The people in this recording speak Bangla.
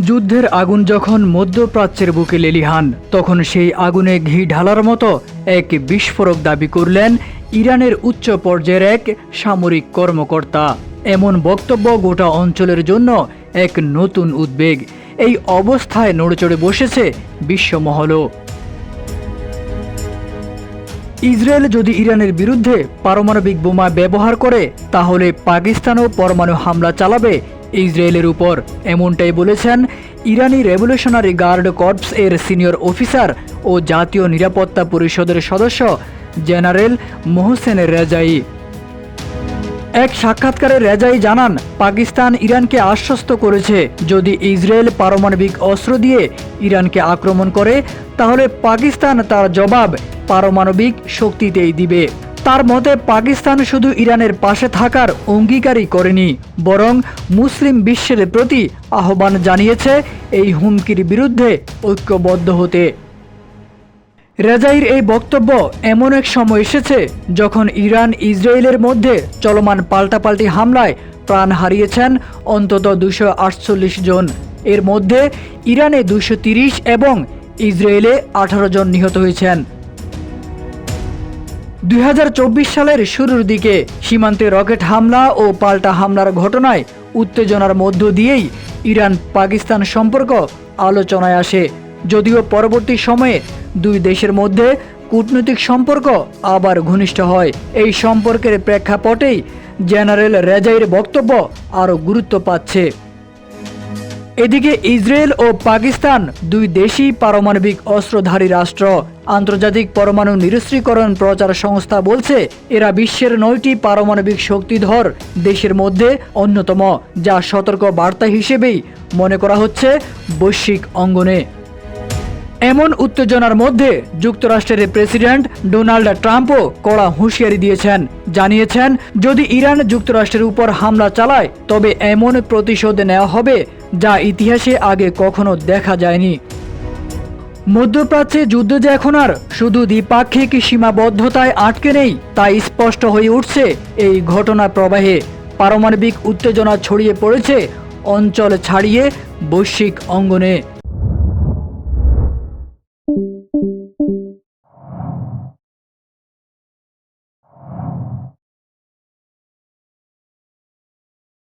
যুদ্ধের আগুন যখন মধ্যপ্রাচ্যের বুকে লেলিহান, তখন সেই আগুনে ঘি ঢালার মতো এক বিস্ফোরক দাবি করলেন ইরানের উচ্চ পর্যায়ের এক সামরিক কর্মকর্তা। এমন বক্তব্য গোটা অঞ্চলের জন্য এক নতুন উদ্বেগ। এই অবস্থায় নড়েচড়ে বসেছে বিশ্বমহলও। ইসরায়েল যদি ইরানের বিরুদ্ধে পারমাণবিক বোমা ব্যবহার করে, তাহলে পাকিস্তানও পরমাণু হামলা চালাবে ইসরায়েলের উপর, এমনটাই বলেছেন ইরানি রেভলিউশনারি গার্ড কর্পস এর সিনিয়র অফিসার ও জাতীয় নিরাপত্তা পরিষদের সদস্য জেনারেল মোহসেন রেজাই। এক সাক্ষাৎকারে রেজাই জানান, পাকিস্তান ইরানকে আশ্বস্ত করেছে যদি ইসরায়েল পারমাণবিক অস্ত্র দিয়ে ইরানকে আক্রমণ করে, তাহলে পাকিস্তান তার জবাব পারমাণবিক শক্তিতেই দিবে। তার মতে পাকিস্তান শুধু ইরানের পাশে থাকার অঙ্গীকারই করেনি, বরং মুসলিম বিশ্বের প্রতি আহ্বান জানিয়েছে এই হুমকির বিরুদ্ধে ঐক্যবদ্ধ হতে। রেজাইর এই বক্তব্য এমন এক সময় এসেছে যখন ইরান ইসরায়েলের মধ্যে চলমান পাল্টাপাল্টি হামলায় প্রাণ হারিয়েছেন অন্তত 248 জন। এর মধ্যে ইরানে 230 এবং ইসরায়েলে 18 জন নিহত হয়েছেন। 2024 সালের শুরুর দিকে সীমান্তে রকেট হামলা ও পাল্টা হামলার ঘটনায় উত্তেজনার মধ্য দিয়েই ইরান পাকিস্তান সম্পর্ক আলোচনায় আসে। যদিও পরবর্তী সময়ে দুই দেশের মধ্যে কূটনৈতিক সম্পর্ক আবার ঘনিষ্ঠ হয়। এই সম্পর্কের প্রেক্ষাপটেই জেনারেল রেজাইর বক্তব্য আরও গুরুত্ব পাচ্ছে। এদিকে ইসরায়েল ও পাকিস্তান দুই দেশই পারমাণবিক অস্ত্রধারী রাষ্ট্র। আন্তর্জাতিক পরমাণু নিরস্ত্রীকরণ প্রচার সংস্থা বলছে এরা বিশ্বের 9টি পারমাণবিক শক্তিধর দেশের মধ্যে অন্যতম, যা সতর্ক বার্তা হিসেবেই মনে করা হচ্ছে বৈশ্বিক অঙ্গনে। এমন উত্তেজনার মধ্যে যুক্তরাষ্ট্রের প্রেসিডেন্ট ডোনাল্ড ট্রাম্পও কড়া হুঁশিয়ারি দিয়েছেন। জানিয়েছেন, যদি ইরান যুক্তরাষ্ট্রের উপর হামলা চালায়, তবে এমন প্রতিশোধ নেওয়া হবে যা ইতিহাসে আগে কখনো দেখা যায়নি। মধ্যপ্রাচ্যে যুদ্ধ যে এখন আর শুধু দ্বিপাক্ষিক সীমাবদ্ধতায় আটকে নেই, তা স্পষ্ট হয়ে উঠছে এই ঘটনা প্রবাহে। পারমাণবিক উত্তেজনা ছড়িয়ে পড়েছে অঞ্চল ছাড়িয়ে বৈশ্বিক অঙ্গনে।